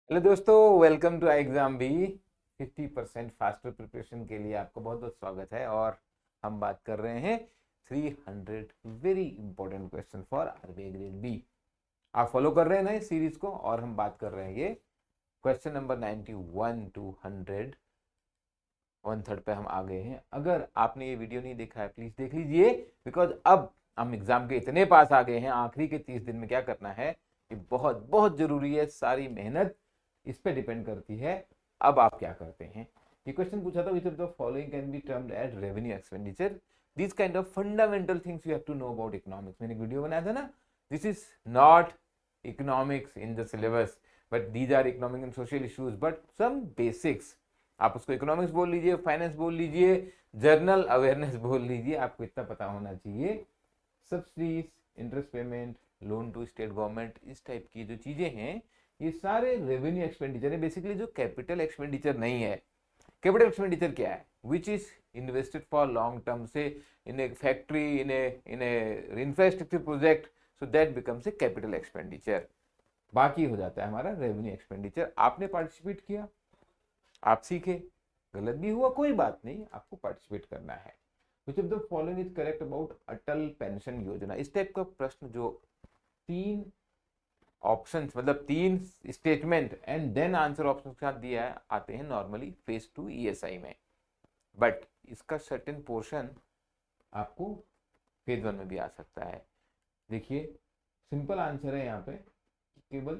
Hello दोस्तों, welcome to exam भी 50% faster preparation के लिए आपको बहुत बहुत स्वागत है। और हम बात कर रहे हैं 300 very important question for RBI grade B. आप फॉलो कर रहे हैं ना इस सीरीज को, और हम बात कर रहे हैं ये क्वेश्चन नंबर 91 टू 100 1/3 पे हम आ गए हैं। अगर आपने ये वीडियो नहीं देखा है प्लीज देख लीजिए, बिकॉज अब हम एग्जाम के इतने पास आ गए हैं। आखिरी के 30 दिन में क्या करना है ये बहुत बहुत जरूरी है। सारी मेहनत इस पे डिपेंड करती है अब आप क्या करते हैं। ये क्वेश्चन पूछा था, which of the following can be termed as revenue expenditure. This kind of fundamental things you have to know about economics. मैंने एक वीडियो बनाया था ना, this is not economics in the syllabus, but these are economic and social issues, but some basics. आप उसको economics बोल लीजिए, finance बोल लीजिए, जर्नल अवेयरनेस बोल लीजिए, आपको इतना पता होना चाहिए। Subsidies, interest payment, loan to state government, इस टाइप की जो चीजें हैं ये सारे रेवेन्यू एक्सपेंडिचर है बेसिकली, जो कैपिटल एक्सपेंडिचर नहीं है। कैपिटल एक्सपेंडिचर क्या है? Which is invested for long term, say in a factory, in a infrastructure project, so that becomes a capital expenditure. बाकी हो जाता है हमारा रेवेन्यू एक्सपेंडिचर। आपने पार्टिसिपेट किया, आप सीखे, गलत भी हुआ कोई बात नहीं, आपको पार्टिसिपेट करना है। विच of the following is correct about Atal pension योजना। इस टाइप का प्रश्न जो तीन ऑप्शंस मतलब तीन statement and then answer option के साथ दिया है आते हैं नॉर्मली फेज 2 ईएसआई में, बट इसका सर्टेन पोर्शन आपको फेज 1 में भी आ सकता है। देखिए सिंपल आंसर है यहाँ पे, केवल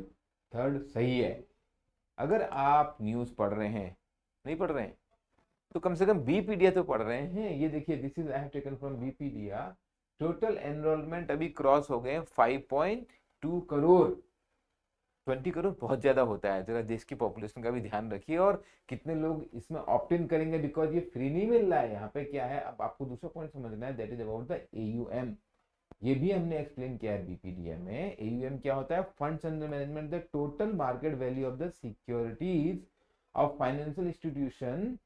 थर्ड सही है। अगर आप न्यूज पढ़ रहे हैं, नहीं पढ़ रहे हैं तो कम से कम बीपीडिया तो पढ़ रहे हैं। ये देखिए, this is I have taken from BPedia. Total enrolment अभी क्रॉस हो गए 5.2 करोड़। 20 करोड़ बहुत ज्यादा होता है, जरा देश की पॉपुलेशन का भी ध्यान रखिए। और कितने लोग इसमें ऑप्ट इन करेंगे, बिकॉज ये फ्री नहीं मिल रहा है। यहाँ पे क्या है, अब आपको दूसरा पॉइंट समझना है, that is about the AUM. ये भी हमने एक्सप्लेन किया है बीपीडीएम में। एयूएम क्या होता है? Funds under management, the total market value of the securities of financial institution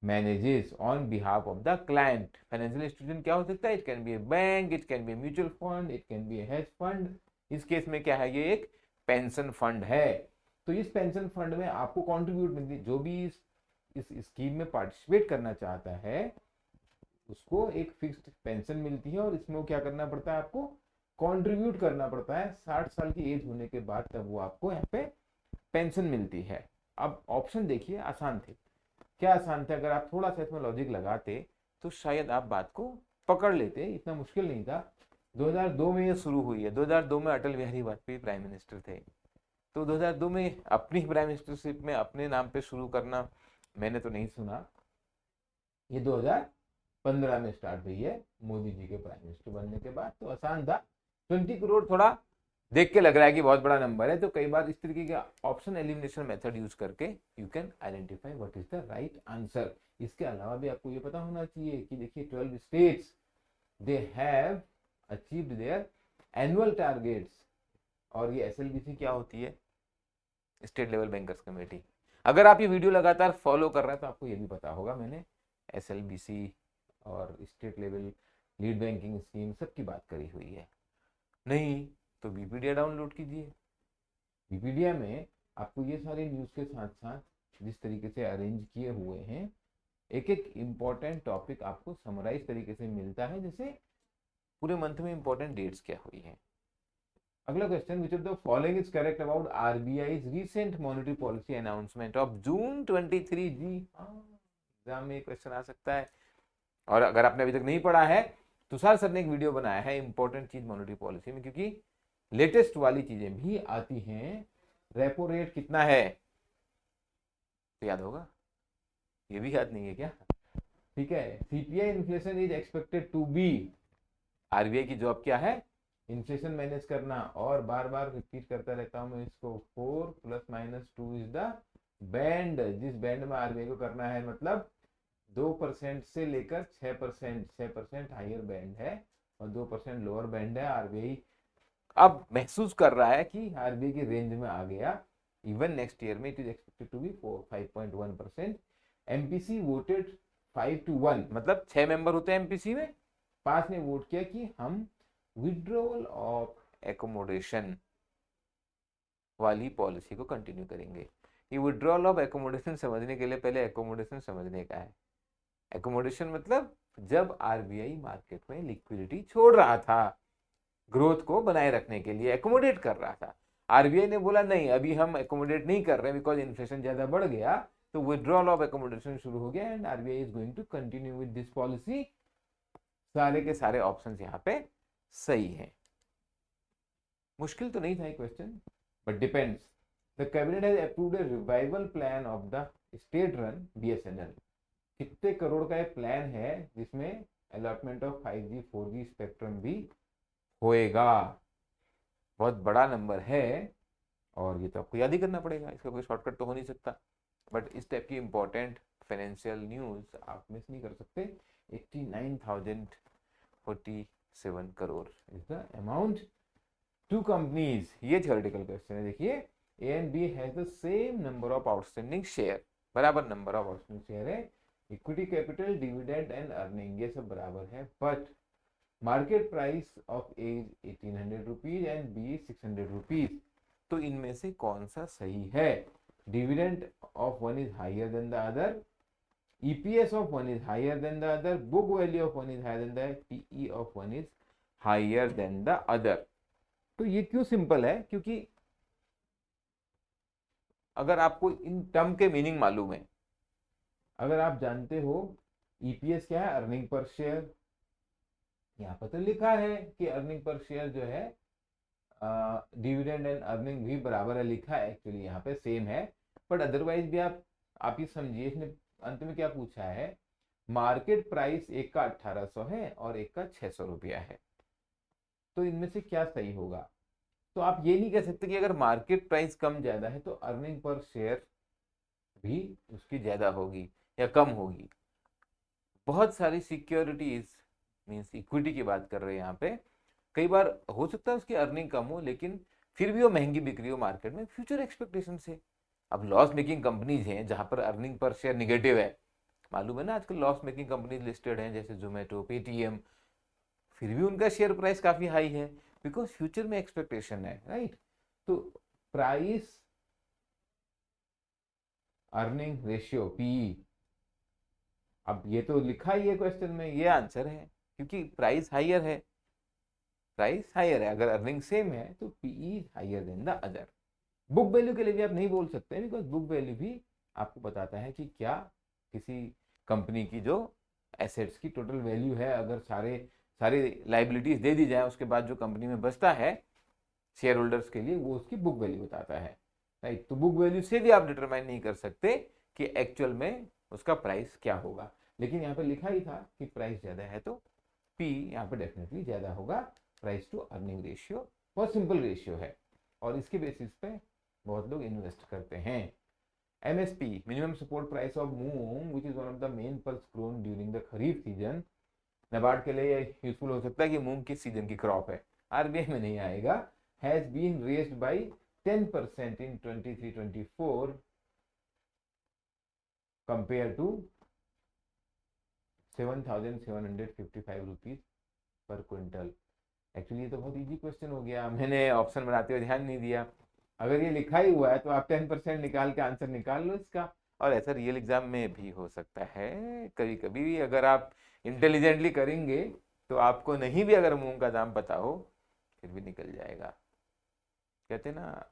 manages on behalf of the client. Financial institution क्या हो सकता है? It can be a bank, it can be a mutual fund, it can be a hedge fund. इस case में क्या है, ये एक पेंशन फंड है। तो इस पेंशन फंड में आपको कंट्रीब्यूट मिलती है। जो भी इस स्कीम में पार्टिसिपेट करना चाहता है उसको एक फिक्स्ड पेंशन मिलती है, और इसमें वो क्या करना पड़ता है, आपको कंट्रीब्यूट करना पड़ता है। 60 साल की एज होने के बाद तब वो आपको यहाँ पे पेंशन मिलती है। अब ऑप्शन देखिए, आसान थे। क्या आसान थे? अगर आप थोड़ा सा इसमें लॉजिक लगाते तो शायद आप बात को पकड़ लेते, इतना मुश्किल नहीं था। 2002 में ये शुरू हुई है। 2002 में अटल बिहारी वाजपेयी प्राइम मिनिस्टर थे। तो 2002 में अपनी प्राइम मिनिस्टरशिप में अपने नाम पे शुरू करना मैंने तो नहीं सुना। ये 2015 में स्टार्ट हुई है मोदी जी के प्राइम मिनिस्टर बनने के बाद। तो आसान था। 20 करोड़ थोड़ा देख के लग रहा है कि बहुत बड़ा नंबर है, तो कई बार इस तरीके का ऑप्शन एलिमिनेशन मेथड यूज करके you can identify what is the right answer. इसके अलावा भी आपको ये पता होना चाहिए कि देखिए 12 states they have achieved there annual targets. और ये एसएलबीसी क्या होती है? State level bankers committee. अगर आप ये वीडियो लगातार फॉलो कर रहे हैं तो आपको ये भी पता होगा, मैंने एसएलबीसी और state level lead banking scheme सबकी बात करी हुई है। नहीं तो बीपीडिया डाउनलोड कीजिए। विकिपीडिया में आपको ये सारे न्यूज़ के साथ साथ जिस तरीके से अरेंज किए हुए हैं, एक एक इम्पॉर्टेंट टॉपिक आपको समराइज तरीके से मिलता है। जैसे पूरे मंथ में इम्पोर्टेंट डेट्स क्या हुई हैं। अगला question, which of the following is correct about RBI recent monetary policy announcement of June 23? जी हाँ, एग्जाम में क्वेश्चन आ सकता है। और अगर आपने अभी तक नहीं पढ़ा है, तुषार सर ने एक वीडियो बनाया है इंपॉर्टेंट चीज मॉनेटरी पॉलिसी में, क्योंकि लेटेस्ट वाली चीजें भी आती हैं। रेपो रेट कितना है तो याद होगा, ये भी याद नहीं है क्या? ठीक है, CPI inflation is expected to be. RBI की जॉब क्या है? इन्फ्लेशन मैनेज करना। और बार बार रिपीट करता रहता हूं मैं इसको, 4 ± 2 इज द बैंड। जिस बैंड में आरबीआई को करना है, मतलब 2% से लेकर 6%। 6% हाइयर बैंड है और 2% लोअर बैंड है। आरबीआई अब महसूस कर रहा है कि आरबीआई की रेंज में आ गया। इवन नेक्स्ट ईयर में it is expected to be 5.1%। MPC voted 5-1, मतलब 6 मेंबर होते हैं एमपीसी में, 5 ने वोट किया कि हम विड्रॉवल ऑफ एकोमोडेशन वाली पॉलिसी को कंटिन्यू करेंगे। ये विड्रॉल ऑफ एकोमोडेशन समझने के लिए पहले एकोमोडेशन समझने का है। एकोमोडेशन मतलब जब आरबीआई मार्केट में लिक्विडिटी छोड़ रहा था, ग्रोथ को बनाए रखने के लिए एकोमोडेट कर रहा था। आरबीआई ने बोला नहीं, अभी हम एकोमोडेट नहीं कर रहे बिकॉज इन्फ्लेशन ज्यादा बढ़ गया, तो विड्रॉल ऑफ एकोमोडेशन शुरू हो गया and RBI is going to continue with this policy. सारे के सारे ऑप्शंस यहाँ पे सही हैं। मुश्किल तो नहीं था ये question, but depends. The cabinet has approved A revival plan of the state run BSNL. कितने करोड़ का एक प्लान है जिसमें allotment of 5G 4G spectrum भी होएगा। बहुत बड़ा नंबर है और ये तो आपको याद ही करना पड़ेगा, इसका कोई शॉर्टकट तो हो नहीं सकता। बट इस टाइप की इंपॉर्टेंट फाइनेंशियल न्यूज आप मिस नहीं कर सकते। 89,047 crore is the amount to companies. ये थ्योरेटिकल क्वेश्चन है। देखिए A and B has the same number of outstanding share, बराबर नंबर ऑफ आउटस्टैंडिंग शेयर है। Equity capital, dividend and earning ये सब बराबर है, but market price of A 1800 rupees and B 600 rupees. तो इनमें से कौन सा सही है? Dividend of one is higher than the other, EPS of one is higher than the other, book value of one is higher than the other, PE of one is higher than the other। तो ये क्यों simple है? क्योंकि अगर आपको in term के meaning मालूम है, अगर आप जानते हो EPS क्या है, अर्निंग पर शेयर, यहाँ पर तो लिखा है कि अर्निंग पर शेयर जो है डिविडेंड एंड अर्निंग भी बराबर है, लिखा है एक्चुअली यहाँ पे सेम है, बट अदरवाइज भी आप ही समझिए। इसने अंत में क्या पूछा है? मार्केट प्राइस एक का 1800 है और एक का 600 रुपया है, तो इनमें से क्या सही होगा? तो आप ये नहीं कह सकते कि अगर मार्केट प्राइस कम ज्यादा है तो अर्निंग पर शेयर भी उसकी ज्यादा होगी या कम होगी। बहुत सारी सिक्योरिटीज मीन्स इक्विटी की बात कर रहे हैं यहाँ पे, कई बार हो सकता है उसकी अर्निंग कम हो लेकिन फिर भी वो महंगी बिक रही हो मार्केट में फ्यूचर एक्सपेक्टेशन से। अब लॉस मेकिंग कंपनीज हैं जहां पर अर्निंग पर शेयर निगेटिव है, मालूम है ना, आजकल लॉस मेकिंग कंपनीज लिस्टेड हैं जैसे जोमेटो, पेटीएम, फिर भी उनका शेयर प्राइस काफी हाई है बिकॉज फ्यूचर में एक्सपेक्टेशन है, राइट। तो प्राइस अर्निंग रेशियो पीई, अब ये तो लिखा ही है क्वेश्चन में, ये आंसर है क्योंकि प्राइस हायर है, प्राइस हायर है। अगर अर्निंग सेम है तो PE is higher than the other. Book value के लिए भी आप नहीं बोल सकते बिकॉज बुक वैल्यू भी आपको बताता है कि क्या किसी कंपनी की जो एसेट्स की टोटल वैल्यू है, अगर सारी लाइबिलिटीज दे दी जाए उसके बाद जो कंपनी में बचता है शेयर होल्डर्स के लिए, वो उसकी बुक वैल्यू बताता है, राइट। तो बुक वैल्यू से भी आप डिटरमाइन नहीं कर सकते कि एक्चुअल में उसका प्राइस क्या होगा, लेकिन यहाँ पे लिखा ही था कि प्राइस ज्यादा है तो पी यहाँ पे डेफिनेटली ज्यादा होगा। प्राइस टू अर्निंग रेशियो बहुत सिंपल रेशियो है और इसके बेसिस पे बहुत लोग इन्वेस्ट करते हैं। MSP minimum support price of moong which is one of the main pulse grown during the kharif season. NABARD के लिए यूजफुल हो सकता है कि मूंग किस सीजन की क्रॉप है, आरबीआई में नहीं आएगा। Has been raised by 10% in 23-24 compare to 7,755 rupees per quintal. Actually ये तो बहुत इजी क्वेश्चन हो गया, मैंने ऑप्शन बनाते हुए ध्यान नहीं दिया। अगर ये लिखा ही हुआ है तो आप 10% निकाल के आंसर निकाल लो इसका। और ऐसा रियल एग्जाम में भी हो सकता है कभी कभी, अगर आप इंटेलिजेंटली करेंगे तो आपको नहीं भी अगर मूंग का दाम पता हो फिर भी निकल जाएगा। कहते ना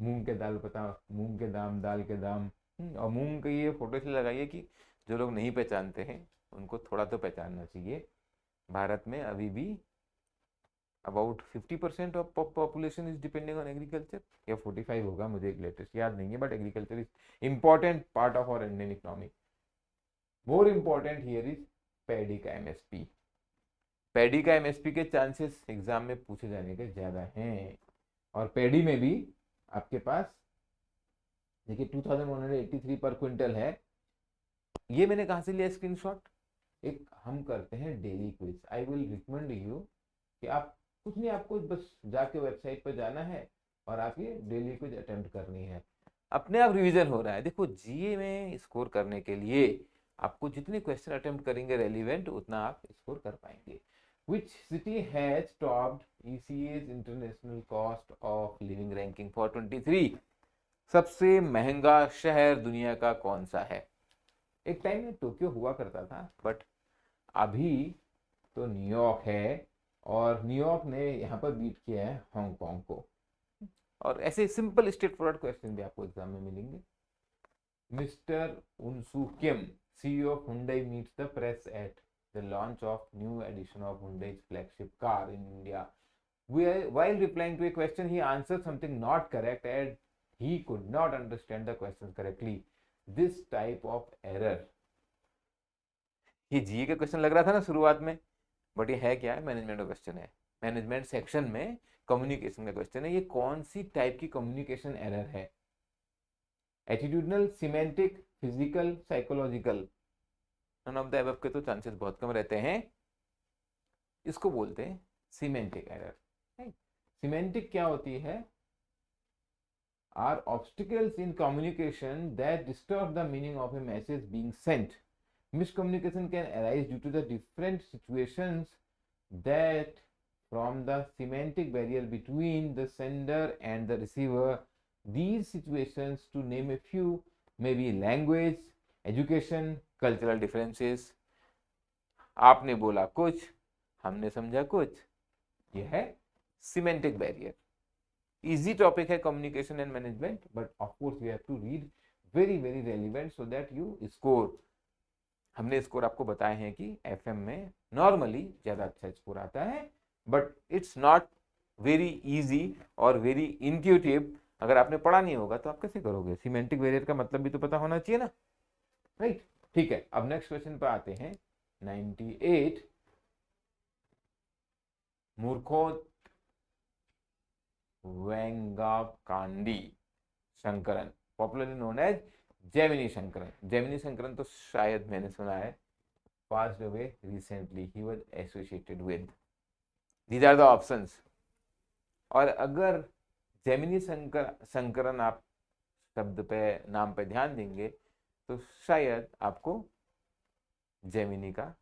मूंग के दाल पता, मूंग के दाम दाल के दाम। और मूंग की ये फोटो इसलिए लगाइए कि जो लोग नहीं पहचानते हैं उनको थोड़ा तो पहचानना चाहिए। भारत में अभी भी about 50% of population is depending on agriculture, या 45 होगा, मुझे एक लेटेस्ट याद नहीं है, but agriculture is important part of our Indian economy. More important here is paddy का एमएसपी। पैडी का एमएसपी के चांसेस एग्जाम में पूछे जाने के ज्यादा हैं, और पैडी में भी आपके पास देखिए 2183 पर क्विंटल है। ये मैंने कहाँ से लिया स्क्रीनशॉट? एक हम करते हैं daily quiz. I will recommend you कि आप कुछ नहीं, आपको बस जाके वेबसाइट पर जाना है और आप ये डेली क्विज अटेम्प्ट करनी है, अपने आप रिवीजन हो रहा है। देखो जीए में स्कोर करने के लिए आपको जितने क्वेश्चन अटेम्प्ट करेंगे रेलिवेंट उतना आप स्कोर कर पाएंगे। Which city has topped ECA's International Cost of Living Ranking for 23? सबसे महंगा शहर दुनिया का कौन सा है? एक टाइम में टोक्यो हुआ करता था, बट अभी तो न्यूयॉर्क है, और न्यूयॉर्क ने यहाँ पर बीट किया है हांगकांग को। और ऐसे सिंपल स्ट्रेट फॉरवर्ड क्वेश्चन भी आपको एग्जाम में मिलेंगे। Mister Unsoo Kim, CEO of Hyundai, meets the press at the launch of new edition of Hyundai's flagship car in India. While replying to a question, he answered something not correct and he could not understand the question correctly. This type of error, ये जीए का question लग रहा था ना शुरुआत में, but ये है क्या है? मैनेजमेंट का क्वेश्चन है। मैनेजमेंट सेक्शन में कम्युनिकेशन का क्वेश्चन है। ये कौन सी टाइप की कम्युनिकेशन एरर है? Attitudinal, semantic, physical, psychological? None of the above के तो चांसेस बहुत कम रहते हैं। इसको बोलते हैं सिमेंटिक एरर। सिमेंटिक क्या होती है? Are obstacles in communication that disturb the meaning of a message being sent. Miscommunication can arise due to the different situations that from the semantic barrier between the sender and the receiver. These situations, to name a few, may be language, education, cultural differences. आपने बोला कुछ, हमने समझा कुछ, यह है semantic barrier. Easy topic है communication and management, but of course we have to read very relevant so that you score. हमने स्कोर आपको बताए हैं कि एफएम में नॉर्मली ज़्यादा अच्छा स्कोर आता है, but it's not very easy और वेरी इंट्यूटिव। अगर आपने पढ़ा नहीं होगा तो आप कैसे करोगे? सिमेंटिक बैरियर का मतलब भी तो पता होना चाहिए ना, राइट? ठीक है, अब नेक्स्ट क्वेश्चन पर आते हैं। 98 मूर्खो Vengakandi Shankaran, popularly known as Gemini Shankaran. Gemini Shankaran तो शायद मैंने सुना है, passed away recently. He was associated with. These are the options. और अगर जेमिनी शंकरन आप शब्द पे, नाम पे ध्यान देंगे तो शायद आपको जेमिनी का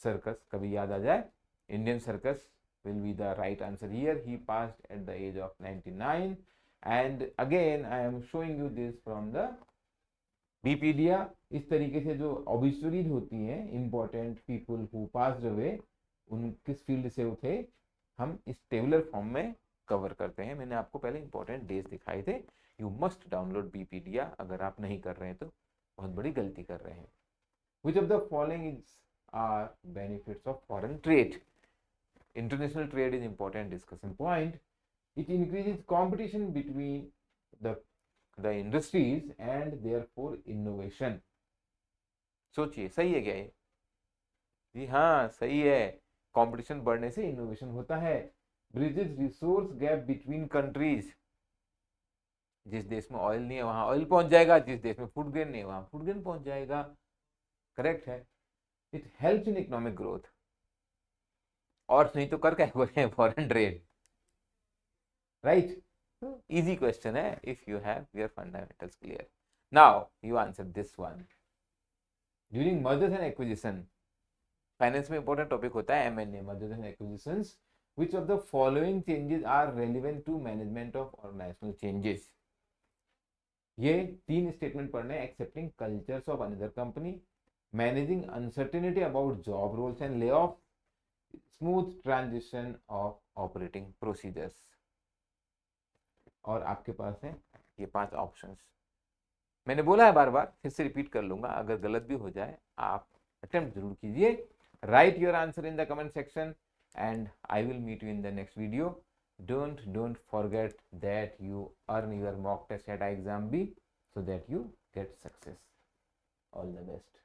सर्कस कभी याद आ जाए। Indian circus will be the right answer here. He passed at the age of 99, and again I am showing you this from the बीपीडिया। इस तरीके से जो ऑब्ituaries होती हैं, important people who passed away, उन किस फील्ड से थे, हम इस टेबुलर फॉर्म में कवर करते हैं। मैंने आपको पहले इंपॉर्टेंट डेज दिखाए थे। You must download BPedia. अगर आप नहीं कर रहे हैं तो बहुत बड़ी गलती कर रहे हैं। Which of the following is are benefits of foreign trade? International trade is important discussion point. It increases competition between the industries and therefore innovation. सोचिए, सही है क्या ये? जी हाँ, सही है। कंपटीशन बढ़ने से इनोवेशन होता है। Bridges resource gap between countries. जिस देश में ऑयल नहीं है वहां ऑयल पहुंच जाएगा, जिस देश में फूड ग्रेन नहीं है वहां फूड ग्रेन पहुंच जाएगा। करेक्ट है। It helps in economic growth. और नहीं तो कर क्या बोले हैं? Foreign trade, right? Easy question है if you have your fundamentals clear. Now you answer this one. During mergers and acquisition, finance में इंपॉर्टेंट टॉपिक होता है M&A, mergers and acquisitions. Which of the following changes are relevant to management of organizational changes? ये 3 statement पढ़ने। Accepting cultures of another company, managing uncertainty about job roles and lay off, smooth transition of operating procedures. और आपके पास है ये 5 options. मैंने बोला है बार बार, फिर से रिपीट कर लूंगा। अगर गलत भी हो जाए आप अटेम्प्ट जरूर कीजिए। Write your answer in the comment section and I will meet you in the next video. Don't forget that you earn your mock test at exam B so that you get success. All the best.